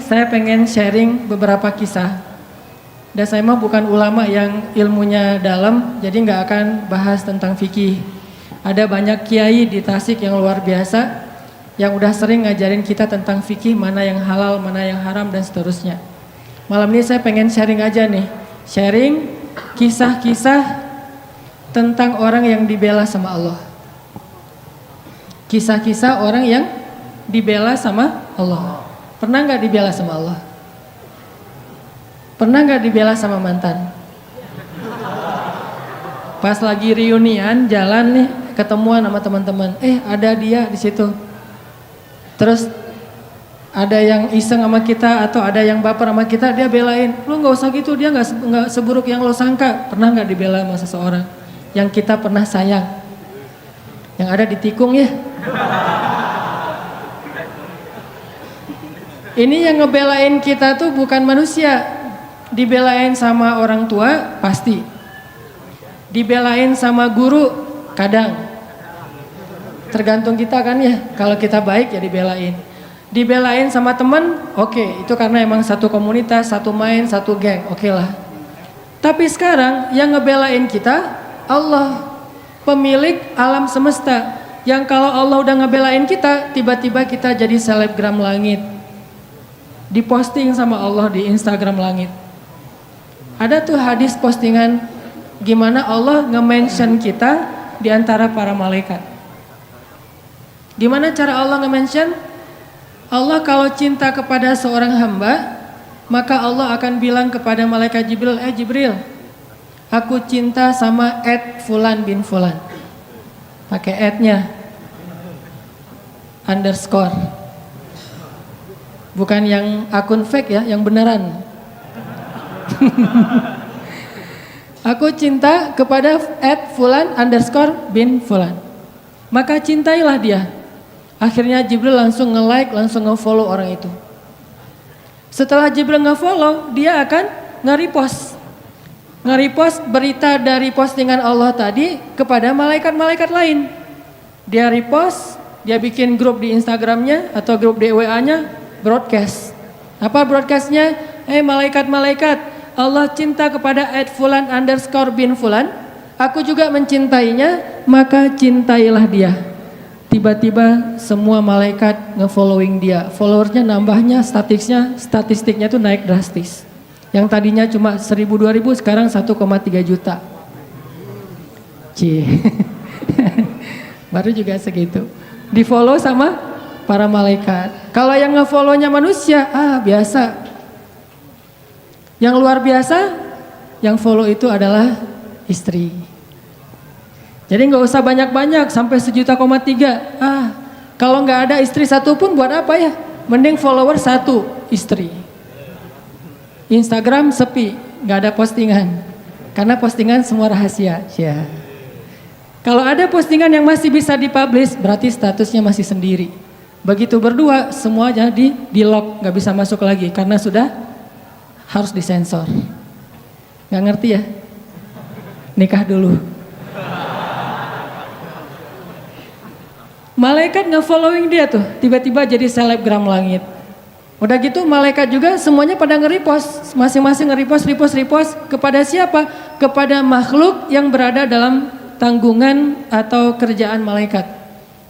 saya pengen sharing beberapa kisah. Dan saya mah bukan ulama yang ilmunya dalam, jadi nggak akan bahas tentang fikih. Ada banyak kiai di Tasik yang luar biasa, yang udah sering ngajarin kita tentang fikih, mana yang halal, mana yang haram, dan seterusnya. Malam ini saya pengen sharing aja nih, sharing kisah-kisah tentang orang yang dibela sama Allah. Kisah-kisah orang yang dibela sama Allah. Pernah nggak dibela sama Allah? Pernah nggak dibela sama mantan? Pas lagi reunian jalan nih, ketemuan sama teman-teman, ada dia di situ. Terus ada yang iseng sama kita atau ada yang baper sama kita, dia belain. Lu nggak usah gitu, dia nggak seburuk yang lo sangka. Pernah nggak dibela sama seseorang yang kita pernah sayang? Yang ada ditikung ya. Ini yang ngebelain kita tuh bukan manusia. Dibelain sama orang tua pasti. Dibelain sama guru kadang. Tergantung kita kan ya. Kalau kita baik ya dibelain. Dibelain sama teman, oke, itu karena emang satu komunitas, satu main, satu geng, oke lah. Tapi sekarang yang ngebelain kita Allah, pemilik alam semesta. Yang kalau Allah udah ngebelain kita, tiba-tiba kita jadi selebgram langit. Diposting sama Allah di Instagram langit. Ada tuh hadis postingan gimana Allah nge-mention kita di antara para malaikat. Gimana cara Allah nge-mention? Allah kalau cinta kepada seorang hamba, maka Allah akan bilang kepada malaikat Jibril, Jibril, aku cinta sama Fulan bin Fulan. Pakai @nya, underscore. Bukan yang akun fake ya, yang beneran. Aku cinta kepada @Fulan underscore bin Fulan. Maka cintailah dia. Akhirnya Jibril langsung nge-like, langsung nge-follow orang itu. Setelah Jibril nge-follow, dia akan nge-repost. Nge-repost berita dari postingan Allah tadi kepada malaikat-malaikat lain. Dia repost, dia bikin grup di Instagramnya atau grup di WA-nya, broadcast. Apa broadcastnya? Malaikat-malaikat, Allah cinta kepada @Fulan underscore bin Fulan. Aku juga mencintainya, maka cintailah dia. Tiba-tiba semua malaikat nge-following dia. Followersnya nambahnya, statistiknya tuh naik drastis. Yang tadinya cuma 1.000-2.000 sekarang 1,3 juta. Cie. Baru juga segitu. Di follow sama para malaikat. Kalau yang nge-follow-nya manusia, biasa. Yang luar biasa, yang follow itu adalah istri. Jadi nggak usah banyak-banyak sampai 1,3 juta. Kalau nggak ada istri satu pun buat apa ya? Mending follower satu istri. Instagram sepi, nggak ada postingan. Karena postingan semua rahasia. Ya. Kalau ada postingan yang masih bisa dipublish, berarti statusnya masih sendiri. Begitu berdua, semuanya di lock, nggak bisa masuk lagi karena sudah harus disensor. Nggak ngerti ya? Nikah dulu. Malaikat nge-following dia tuh, tiba-tiba jadi selebgram langit. Udah gitu malaikat juga semuanya pada nge-repost, masing-masing nge-repost kepada siapa? Kepada makhluk yang berada dalam tanggungan atau kerjaan malaikat.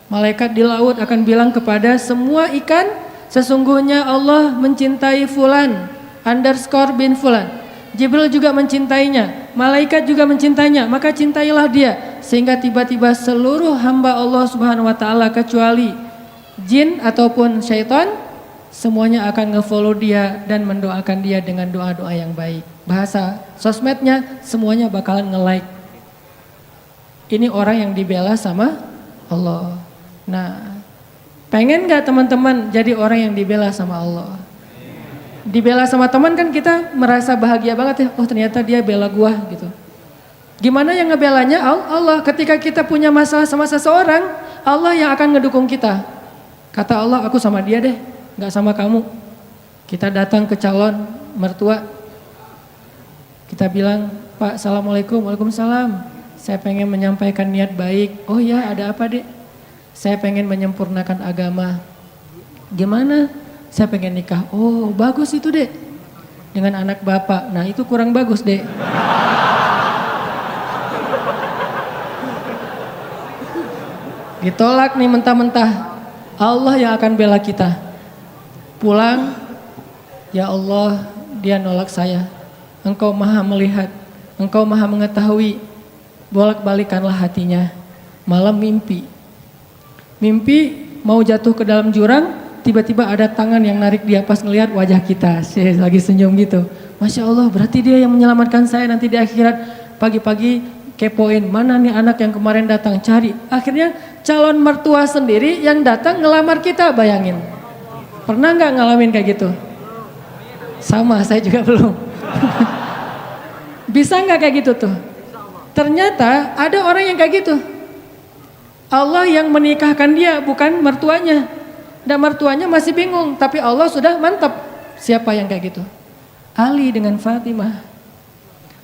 Malaikat di laut akan bilang kepada semua ikan, sesungguhnya Allah mencintai Fulan underscore bin Fulan. Jibril juga mencintainya, malaikat juga mencintainya, maka cintailah dia. Sehingga tiba-tiba seluruh hamba Allah Subhanahu wa taala kecuali jin ataupun syaitan semuanya akan nge-follow dia dan mendoakan dia dengan doa-doa yang baik. Bahasa sosmednya semuanya bakalan nge-like. Ini orang yang dibela sama Allah. Nah, pengen gak teman-teman jadi orang yang dibela sama Allah? Dibela sama teman kan kita merasa bahagia banget ya. Oh ternyata dia bela gua gitu. Gimana yang ngebelanya? Allah. Ketika kita punya masalah sama seseorang, Allah yang akan ngedukung kita. Kata Allah, aku sama dia deh, gak sama kamu. Kita datang ke calon mertua, kita bilang, Pak, assalamualaikum, waalaikumsalam. Saya pengen menyampaikan niat baik. Oh ya, ada apa dek? Saya pengen menyempurnakan agama. Gimana? Saya pengen nikah. Oh bagus itu dek. Dengan anak bapak. Nah itu kurang bagus dek. Ditolak nih mentah-mentah. Allah yang akan bela kita. Pulang, ya Allah dia nolak saya. Engkau maha melihat, engkau maha mengetahui. Bolak-balikanlah hatinya. Malam mimpi. Mimpi mau jatuh ke dalam jurang, tiba-tiba ada tangan yang narik dia pas ngelihat wajah kita. Saya lagi senyum gitu. Masya Allah berarti dia yang menyelamatkan saya nanti di akhirat. Pagi-pagi kepoin mana nih anak yang kemarin datang, cari. Akhirnya calon mertua sendiri yang datang ngelamar kita, bayangin. Pernah nggak ngalamin kayak gitu? Sama, saya juga belum. Bisa nggak kayak gitu tuh? Ternyata ada orang yang kayak gitu. Allah yang menikahkan dia, bukan mertuanya. Dan mertuanya masih bingung, tapi Allah sudah mantap. Siapa yang kayak gitu? Ali dengan Fatimah.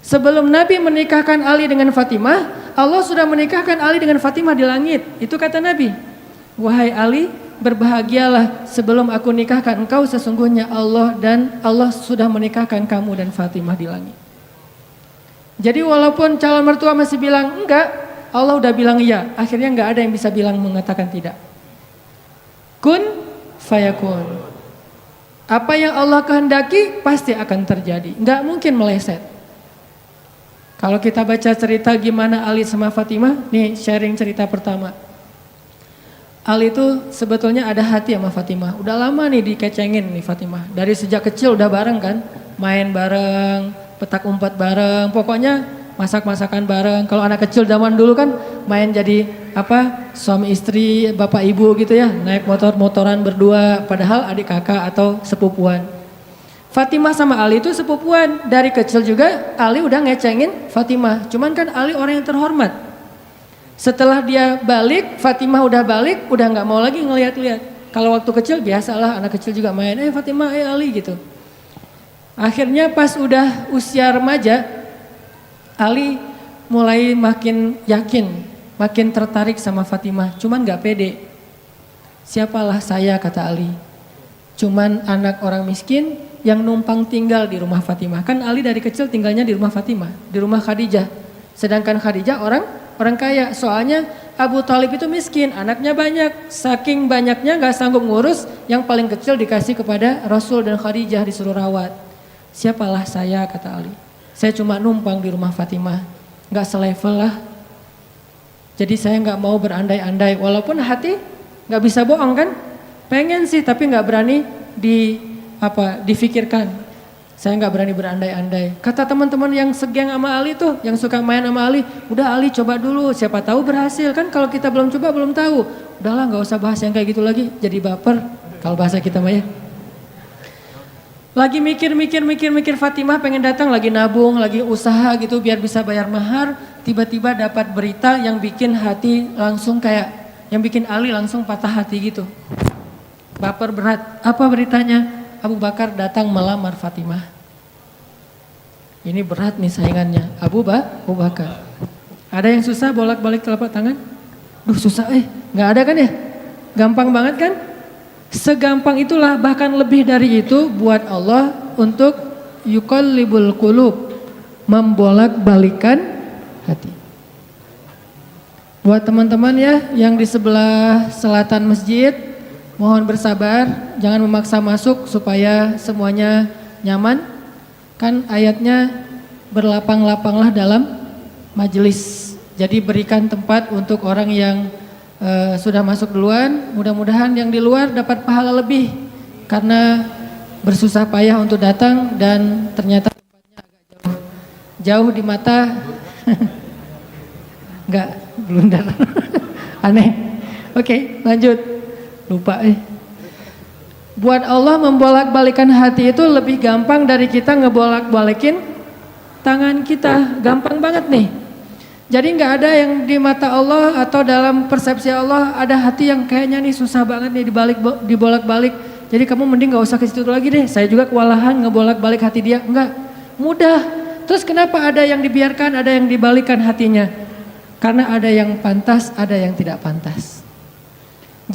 Sebelum Nabi menikahkan Ali dengan Fatimah, Allah sudah menikahkan Ali dengan Fatimah di langit. Itu kata Nabi. Wahai Ali, berbahagialah sebelum aku nikahkan engkau, sesungguhnya Allah dan Allah sudah menikahkan kamu dan Fatimah di langit. Jadi walaupun calon mertua masih bilang enggak, Allah udah bilang iya. Akhirnya enggak ada yang bisa bilang mengatakan tidak. Kun fayakun. Apa yang Allah kehendaki pasti akan terjadi. Enggak mungkin meleset. Kalau kita baca cerita gimana Ali sama Fatimah, nih sharing cerita pertama. Ali itu sebetulnya ada hati sama Fatimah. Udah lama nih dikecengin nih Fatimah. Dari sejak kecil udah bareng kan. Main bareng, petak umpet bareng. Pokoknya masak-masakan bareng. Kalau anak kecil zaman dulu kan main jadi apa, suami istri, bapak ibu gitu ya. Naik motor-motoran berdua. Padahal adik kakak atau sepupuan. Fatimah sama Ali itu sepupuan. Dari kecil juga Ali udah ngecengin Fatimah. Cuman kan Ali orang yang terhormat. Setelah dia balik, Fatimah udah balik, udah nggak mau lagi ngeliat-liat. Kalau waktu kecil biasalah anak kecil juga main, Fatimah, Ali gitu. Akhirnya pas udah usia remaja, Ali mulai makin yakin, makin tertarik sama Fatimah. Cuman nggak pede. Siapalah saya, kata Ali. Cuman anak orang miskin yang numpang tinggal di rumah Fatimah. Kan Ali dari kecil tinggalnya di rumah Fatimah, di rumah Khadijah. Sedangkan Khadijah orang kaya, soalnya Abu Thalib itu miskin, anaknya banyak, saking banyaknya gak sanggup ngurus, yang paling kecil dikasih kepada Rasul dan Khadijah disuruh rawat. Siapalah saya, kata Ali, saya cuma numpang di rumah Fatimah, gak selevel lah. Jadi saya gak mau berandai-andai, walaupun hati gak bisa bohong kan, pengen sih tapi gak berani difikirkan. Saya nggak berani berandai-andai. Kata teman-teman yang segeng sama Ali tuh, yang suka main sama Ali, udah Ali coba dulu, siapa tahu berhasil. Kan kalau kita belum coba belum tahu. Udahlah nggak usah bahas yang kayak gitu lagi, jadi baper. Kalau bahasa kita mah ya. Lagi mikir Fatimah pengen datang, lagi nabung, lagi usaha gitu biar bisa bayar mahar. Tiba-tiba dapat berita yang bikin hati langsung kayak, yang bikin Ali langsung patah hati gitu. Baper berat. Apa beritanya? Abu Bakar datang melamar Fatimah. Ini berat nih saingannya. Abu Bakar. Ada yang susah bolak-balik telapak tangan? Duh susah nggak ada kan ya? Gampang banget kan? Segampang itulah, bahkan lebih dari itu buat Allah untuk yuqallibul qulub, membolak-balikan hati. Buat teman-teman ya yang di sebelah selatan masjid, mohon bersabar, jangan memaksa masuk supaya semuanya nyaman. Kan ayatnya berlapang-lapanglah dalam majelis. Jadi berikan tempat untuk orang yang sudah masuk duluan. Mudah-mudahan yang di luar dapat pahala lebih karena bersusah payah untuk datang dan ternyata tempatnya agak jauh di mata. Enggak, blunder. Aneh. Oke, lanjut. Lupa Buat Allah membolak-balikan hati itu lebih gampang dari kita ngebolak-balikin tangan kita. Gampang banget nih. Jadi nggak ada yang di mata Allah atau dalam persepsi Allah ada hati yang kayaknya nih susah banget nih dibolak-balik. Jadi kamu mending nggak usah ke situ lagi deh. Saya juga kewalahan ngebolak-balik hati dia. Enggak, mudah. Terus kenapa ada yang dibiarkan, ada yang dibalikan hatinya? Karena ada yang pantas, ada yang tidak pantas.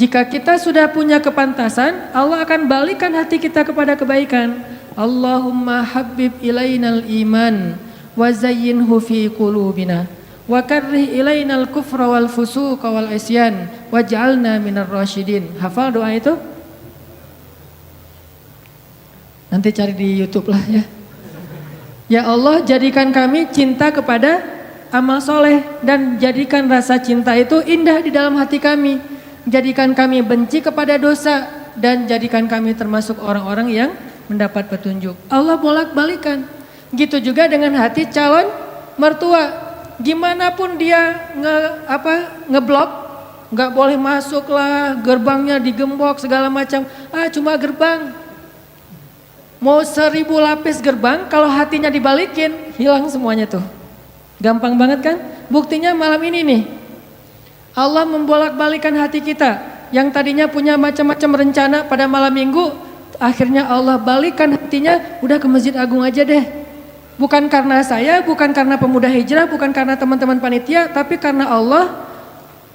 Jika kita sudah punya kepantasan, Allah akan balikan hati kita kepada kebaikan. Allahumma habbib ilainal iman wa zayyinhu fi qulubina wa karrih ilainal kufra wal fusuqa wal isyan waj'alna minar rasyidin. Hafal doa itu? Nanti cari di YouTube lah ya. Ya Allah, jadikan kami cinta kepada amal soleh dan jadikan rasa cinta itu indah di dalam hati kami. Jadikan kami benci kepada dosa dan jadikan kami termasuk orang-orang yang mendapat petunjuk. Allah bolak-balikan. Gitu juga dengan hati calon mertua. Gimana pun dia ngeblok, nggak boleh masuk lah, gerbangnya digembok segala macam. Cuma gerbang. Mau 1000 lapis gerbang, kalau hatinya dibalikin, hilang semuanya tuh. Gampang banget kan? Buktinya malam ini nih. Allah membolak-balikan hati kita yang tadinya punya macam-macam rencana pada malam minggu, akhirnya Allah balikan hatinya, udah ke Masjid Agung aja deh. Bukan karena saya, bukan karena pemuda hijrah, bukan karena teman-teman panitia, tapi karena Allah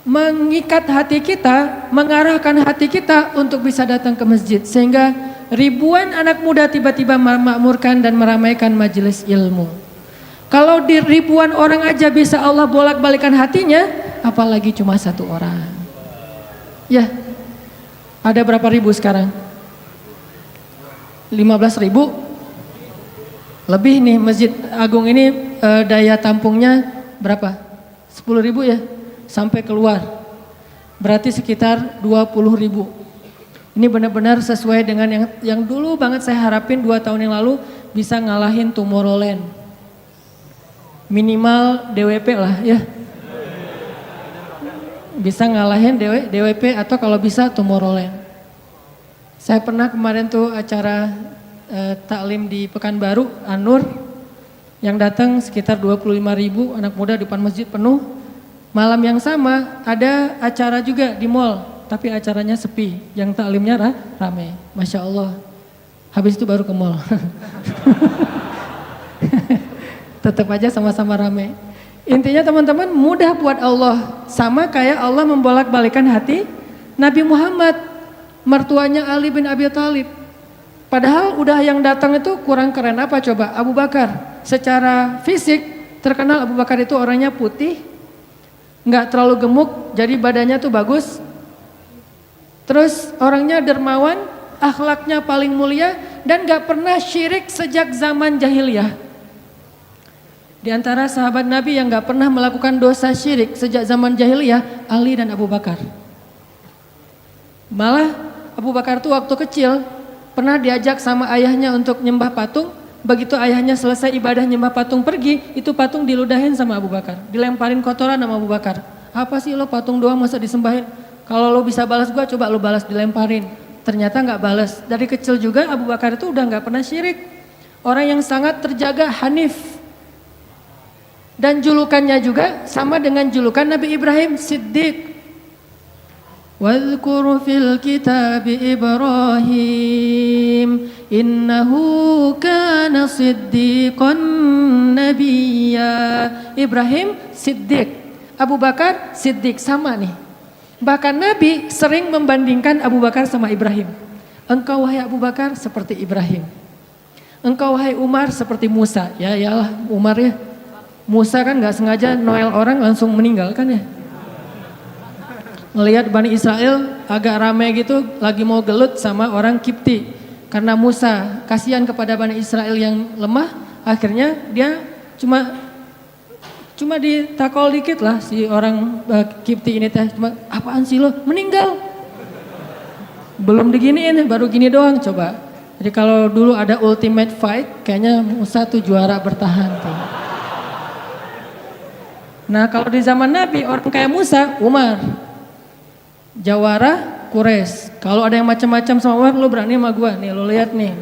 mengikat hati kita, mengarahkan hati kita untuk bisa datang ke masjid. Sehingga ribuan anak muda tiba-tiba memakmurkan dan meramaikan majelis ilmu. Kalau di ribuan orang aja bisa Allah bolak-balikan hatinya, apalagi cuma satu orang. Ya, ada berapa ribu sekarang? 15.000? Lebih nih Masjid Agung ini daya tampungnya berapa? 10.000 ya? Sampai keluar. Berarti sekitar 20.000. Ini benar-benar sesuai dengan yang dulu banget saya harapin 2 tahun yang lalu bisa ngalahin Tomorrowland. Minimal DWP lah ya. Bisa ngalahin DWP atau kalau bisa Tomorrowland. Saya pernah kemarin tuh acara taklim di Pekanbaru, An-Nur, yang datang sekitar 25.000 anak muda di depan masjid penuh. Malam yang sama ada acara juga di mall, tapi acaranya sepi, yang taklimnya rame. Masya Allah. Habis itu baru ke mall. Tetap aja sama-sama rame. Intinya teman-teman, mudah buat Allah. Sama kayak Allah membolak-balikan hati Nabi Muhammad, mertuanya Ali bin Abi Thalib. Padahal udah yang datang itu kurang keren apa coba? Abu Bakar. Secara fisik terkenal Abu Bakar itu orangnya putih, nggak terlalu gemuk, jadi badannya tuh bagus. Terus orangnya dermawan, akhlaknya paling mulia dan nggak pernah syirik sejak zaman jahiliyah. Di antara sahabat Nabi yang gak pernah melakukan dosa syirik sejak zaman jahiliyah, Ali dan Abu Bakar. Malah Abu Bakar tuh waktu kecil pernah diajak sama ayahnya untuk nyembah patung. Begitu ayahnya selesai ibadah nyembah patung pergi, itu patung diludahin sama Abu Bakar. Dilemparin kotoran sama Abu Bakar. Apa sih lo patung doang masa disembahin? Kalau lo bisa balas gua, coba lo balas, dilemparin. Ternyata gak balas. Dari kecil juga Abu Bakar itu udah gak pernah syirik. Orang yang sangat terjaga, hanif. Dan julukannya juga sama dengan julukan Nabi Ibrahim, Siddiq. Wadhkur fil kitab Ibrahim innahu kana siddiqan nabiyya. Ibrahim Siddiq, Abu Bakar Siddiq, sama nih. Bahkan Nabi sering membandingkan Abu Bakar sama Ibrahim. Engkau wahai Abu Bakar seperti Ibrahim. Engkau wahai Umar seperti Musa. Ya iyalah Umar ya. Musa kan gak sengaja noel orang langsung meninggal kan ya. Ngelihat Bani Israel agak ramai gitu lagi mau gelut sama orang Kipti. Karena Musa kasihan kepada Bani Israel yang lemah, akhirnya dia cuma ditakol dikit lah si orang Kipti ini teh. Cuma apaan sih lo? Meninggal. Belum diginiin baru gini doang coba. Jadi kalau dulu ada ultimate fight kayaknya Musa tuh juara bertahan tuh. Nah kalau di zaman Nabi orang kayak Musa, Umar, Jawara, Quraisy. Kalau ada yang macam-macam sama Umar, lo berani sama gue. Nih lo lihat nih.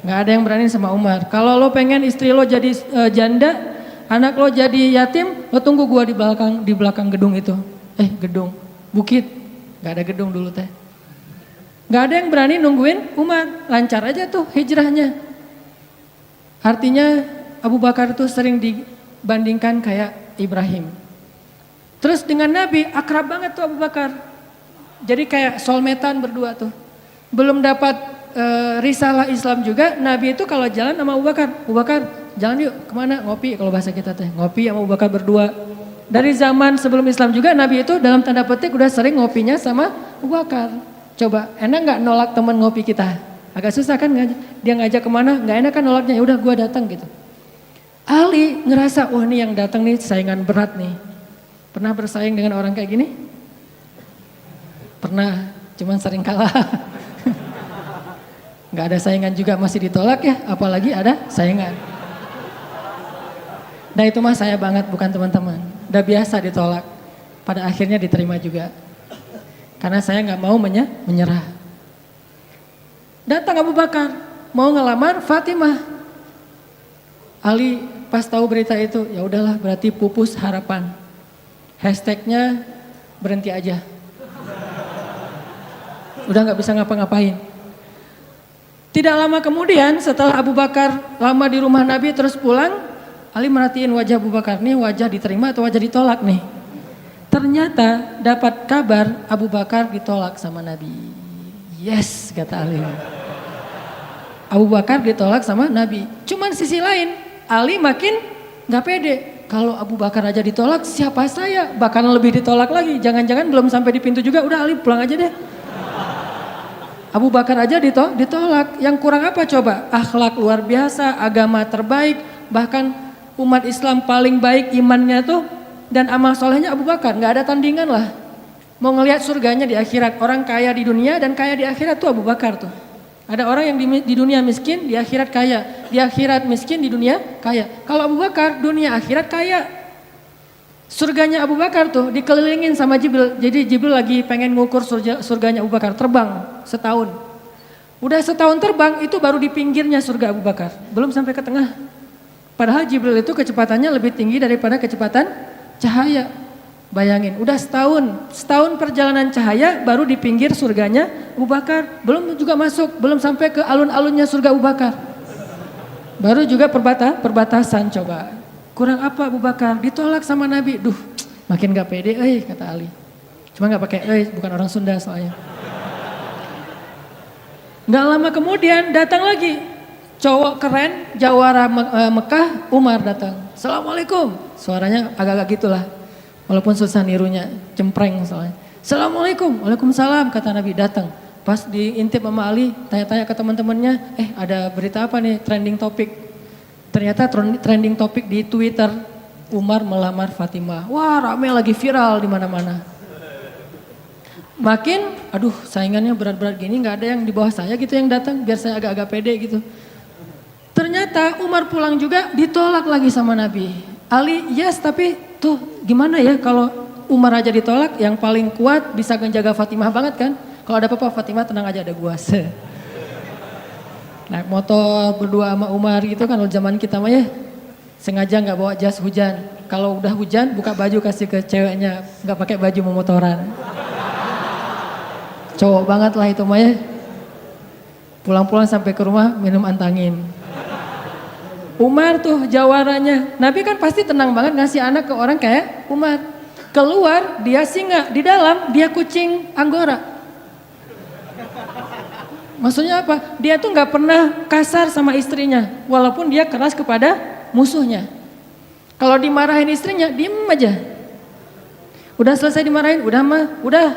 Nggak ada yang berani sama Umar. Kalau lo pengen istri lo jadi janda, anak lo jadi yatim, lo tunggu gue di belakang gedung itu. Gedung, bukit. Nggak ada gedung dulu teh. Nggak ada yang berani nungguin Umar. Lancar aja tuh hijrahnya. Artinya Abu Bakar tuh sering bandingkan kayak Ibrahim. Terus dengan Nabi akrab banget tuh Abu Bakar. Jadi kayak soulmate-an berdua tuh. Belum dapat risalah Islam juga, Nabi itu kalau jalan sama Abu Bakar jalan yuk kemana, ngopi kalau bahasa kita teh, ngopi sama Abu Bakar berdua. Dari zaman sebelum Islam juga Nabi itu dalam tanda petik udah sering ngopinya sama Abu Bakar. Coba enak nggak nolak teman ngopi kita? Agak susah kan, dia ngajak kemana, nggak enak kan nolaknya, ya udah gue datang gitu. Ali ngerasa, wah nih yang datang nih saingan berat nih. Pernah bersaing dengan orang kayak gini? Pernah, cuman sering kalah. Nggak ada saingan juga masih ditolak ya, apalagi ada saingan. Nah itu mah saya banget, bukan teman-teman. Udah biasa ditolak, pada akhirnya diterima juga. Karena saya nggak mau menyerah. Datang Abu Bakar, mau ngelamar Fatimah. Ali pas tahu berita itu, ya udahlah berarti pupus harapan. Hashtagnya berhenti aja. Udah nggak bisa ngapa-ngapain. Tidak lama kemudian setelah Abu Bakar lama di rumah Nabi terus pulang, Ali merhatiin wajah Abu Bakar nih, wajah diterima atau wajah ditolak nih. Ternyata dapat kabar Abu Bakar ditolak sama Nabi. Yes, kata Ali. Abu Bakar ditolak sama Nabi. Cuman sisi lain, Ali makin gak pede. Kalau Abu Bakar aja ditolak, siapa saya? Bahkan lebih ditolak lagi. Jangan-jangan belum sampai di pintu juga, udah Ali pulang aja deh. Abu Bakar aja ditolak. Yang kurang apa coba? Akhlak luar biasa, agama terbaik, bahkan umat Islam paling baik imannya tuh dan amal solehnya Abu Bakar. Gak ada tandingan lah. Mau ngelihat surganya di akhirat. Orang kaya di dunia dan kaya di akhirat tuh Abu Bakar tuh. Ada orang yang di dunia miskin, di akhirat kaya. Di akhirat miskin, di dunia kaya. Kalau Abu Bakar, dunia akhirat kaya. Surganya Abu Bakar tuh dikelilingin sama Jibril. Jadi Jibril lagi pengen ngukur surganya Abu Bakar. Terbang setahun. Udah setahun terbang, itu baru di pinggirnya surga Abu Bakar. Belum sampai ke tengah. Padahal Jibril itu kecepatannya lebih tinggi daripada kecepatan cahaya. Bayangin, udah setahun perjalanan cahaya baru di pinggir surganya Abu Bakar. Belum juga masuk, belum sampai ke alun-alunnya surga Abu Bakar. Baru juga perbatasan coba. Kurang apa Abu Bakar? Ditolak sama Nabi. Duh, makin gak pede, kata Ali. Cuma gak pakai, bukan orang Sunda soalnya. Gak lama kemudian datang lagi. Cowok keren, jawara Mekah, Umar datang. Assalamualaikum. Suaranya agak-agak gitulah. Walaupun susah nirunya, cempreng soalnya. Assalamualaikum, waalaikumsalam, kata Nabi datang. Pas diintip sama Ali, tanya-tanya ke teman-temannya, ada berita apa nih, trending topik. Ternyata trending topik di Twitter, Umar melamar Fatimah. Wah rame lagi viral di mana-mana. Makin, aduh saingannya berat-berat gini, gak ada yang di bawah saya gitu yang datang, biar saya agak-agak pede gitu. Ternyata Umar pulang juga ditolak lagi sama Nabi. Ali, yes tapi tuh gimana ya kalau Umar aja ditolak, yang paling kuat bisa menjaga Fatimah banget kan. Kalau ada apa-apa Fatimah tenang aja ada gua. Naik motor berdua sama Umar gitu kan zaman kita mah ya. Sengaja gak bawa jas hujan. Kalau udah hujan buka baju kasih ke ceweknya, gak pakai baju mau motoran. Cowok banget lah itu mah ya. Pulang-pulang sampai ke rumah minum antangin. Umar tuh jawarannya, Nabi kan pasti tenang banget ngasih anak ke orang kayak Umar. Keluar dia singa, di dalam dia kucing Anggora. Maksudnya apa? Dia tuh gak pernah kasar sama istrinya, walaupun dia keras kepada musuhnya. Kalau dimarahin istrinya, diem aja. Udah selesai dimarahin, udah.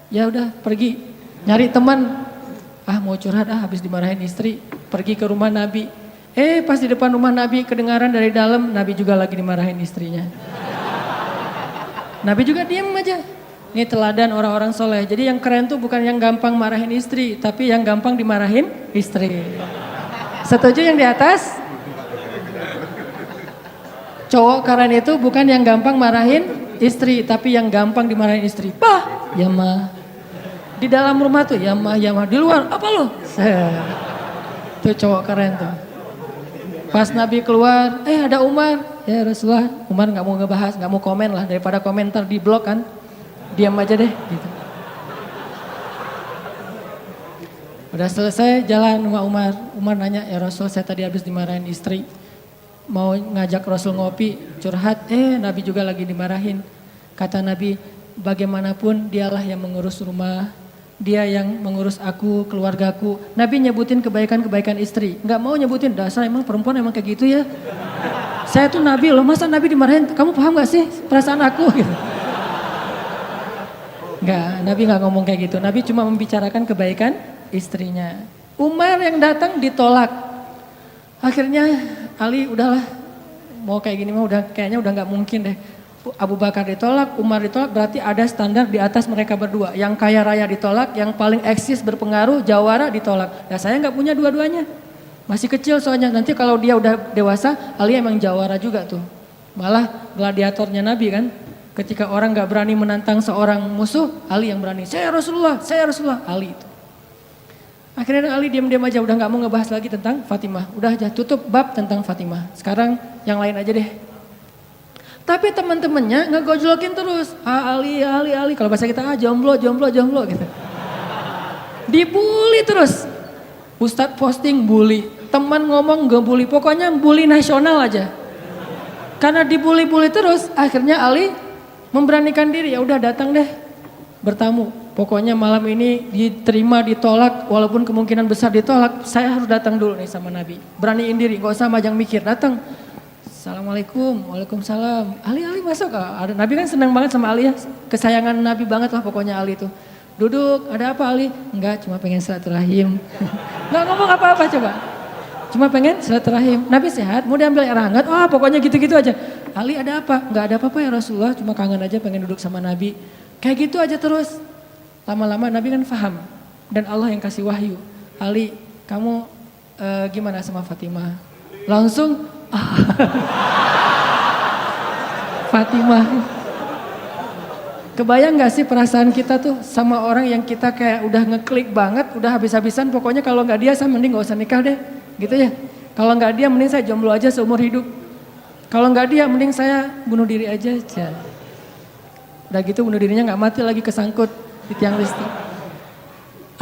Ya udah pergi, nyari teman. Mau curhat habis dimarahin istri, pergi ke rumah Nabi. Pas di depan rumah Nabi kedengaran dari dalam, Nabi juga lagi dimarahin istrinya. Nabi juga diem aja. Ini teladan orang-orang soleh. Jadi yang keren tuh bukan yang gampang marahin istri, tapi yang gampang dimarahin istri. Setuju yang di atas? Cowok keren itu bukan yang gampang marahin istri, tapi yang gampang dimarahin istri. Pah, ya mah. Di dalam rumah tuh, ya mah. Di luar, apa lo? Tuh cowok keren tuh. Pas Nabi keluar, ada Umar. Ya Rasulullah, Umar gak mau ngebahas, gak mau komen lah. Daripada komentar di blog kan. Diam aja deh gitu. Udah selesai jalan sama Umar. Umar nanya, ya Rasul saya tadi habis dimarahin istri. Mau ngajak Rasul ngopi, curhat. Nabi juga lagi dimarahin. Kata Nabi, bagaimanapun dialah yang mengurus rumah, dia yang mengurus aku, keluargaku. Nabi nyebutin kebaikan-kebaikan istri. Nggak mau nyebutin, dasar emang perempuan emang kayak gitu ya. Saya tuh Nabi loh, masa Nabi dimarahin, kamu paham gak sih perasaan aku? Gitu. Nggak, Nabi nggak ngomong kayak gitu. Nabi cuma membicarakan kebaikan istrinya. Umar yang datang ditolak. Akhirnya Ali udahlah, mau kayak gini mah kayaknya udah nggak mungkin deh. Abu Bakar ditolak, Umar ditolak, berarti ada standar di atas mereka berdua. Yang kaya raya ditolak, yang paling eksis berpengaruh, jawara ditolak. Ya saya nggak punya dua-duanya. Masih kecil soalnya, nanti kalau dia udah dewasa, Ali emang jawara juga tuh. Malah gladiatornya Nabi kan, ketika orang nggak berani menantang seorang musuh, Ali yang berani. Saya Rasulullah, Ali itu. Akhirnya Ali diam-diam aja, udah nggak mau ngebahas lagi tentang Fatimah. Udah aja tutup bab tentang Fatimah. Sekarang yang lain aja deh. Tapi teman-temannya ngegojlokin terus. Ali. Kalau bahasa kita jomblo gitu. Dibully terus. Ustadz posting bully. Teman ngomong gak bully. Pokoknya bully nasional aja. Karena dibully-bully terus. Akhirnya Ali memberanikan diri. Ya udah datang deh bertamu. Pokoknya malam ini diterima ditolak. Walaupun kemungkinan besar ditolak. Saya harus datang dulu nih sama Nabi. Beraniin diri. Gak usah majang mikir. Datang. Assalamualaikum, waalaikumsalam. Ali masuk. Nabi kan senang banget sama Ali ya. Kesayangan Nabi banget lah pokoknya Ali itu. Duduk, ada apa Ali? Enggak, cuma pengen silaturahim. Nggak ngomong apa-apa coba. Cuma pengen silaturahim. Nabi sehat, mau diambil air hangat. Oh pokoknya gitu-gitu aja. Ali ada apa? Enggak ada apa-apa ya Rasulullah. Cuma kangen aja pengen duduk sama Nabi. Kayak gitu aja terus. Lama-lama Nabi kan paham. Dan Allah yang kasih wahyu. Ali, kamu gimana sama Fatimah? Langsung Fatimah. Kebayang gak sih perasaan kita tuh sama orang yang kita kayak udah ngeklik banget, udah habis-habisan, pokoknya kalau gak dia saya mending gak usah nikah deh, gitu ya. Kalau gak dia mending saya jomblo aja seumur hidup. Kalau gak dia mending saya bunuh diri aja. Udah gitu bunuh dirinya gak mati lagi kesangkut di tiang listrik.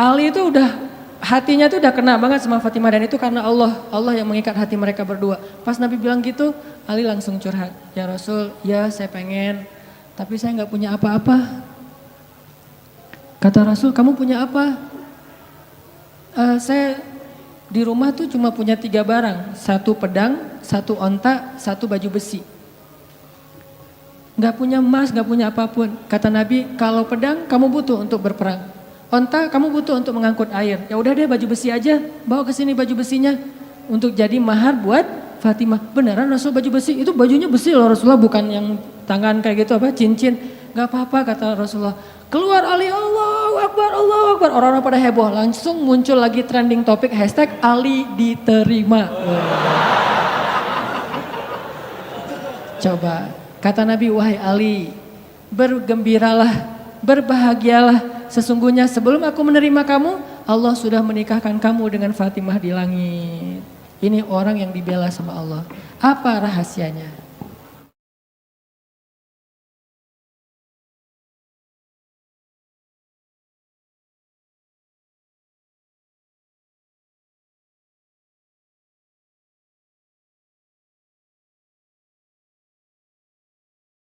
Ali itu udah hatinya tuh udah kena banget sama Fatimah dan itu karena Allah yang mengikat hati mereka berdua. Pas Nabi bilang gitu, Ali langsung curhat. Ya Rasul, ya saya pengen, tapi saya nggak punya apa-apa. Kata Rasul, kamu punya apa? Saya di rumah tuh cuma punya 3 barang, 1 pedang, 1 onta, 1 baju besi. Nggak punya emas, nggak punya apapun. Kata Nabi, kalau pedang kamu butuh untuk berperang. Onta kamu butuh untuk mengangkut air. Ya udah deh baju besi aja. Bawa ke sini baju besinya untuk jadi mahar buat Fatimah. Beneran Rasul baju besi? Itu bajunya besi loh Rasulullah, bukan yang tangan kayak gitu apa cincin. Gak apa-apa kata Rasulullah. Keluar Ali, Allahu Akbar, Allahu Akbar. Orang-orang pada heboh. Langsung muncul lagi trending topik hashtag Ali diterima. Coba kata Nabi, wahai Ali, bergembiralah, berbahagialah. Sesungguhnya sebelum aku menerima kamu, Allah sudah menikahkan kamu dengan Fatimah di langit. Ini orang yang dibela sama Allah. Apa rahasianya?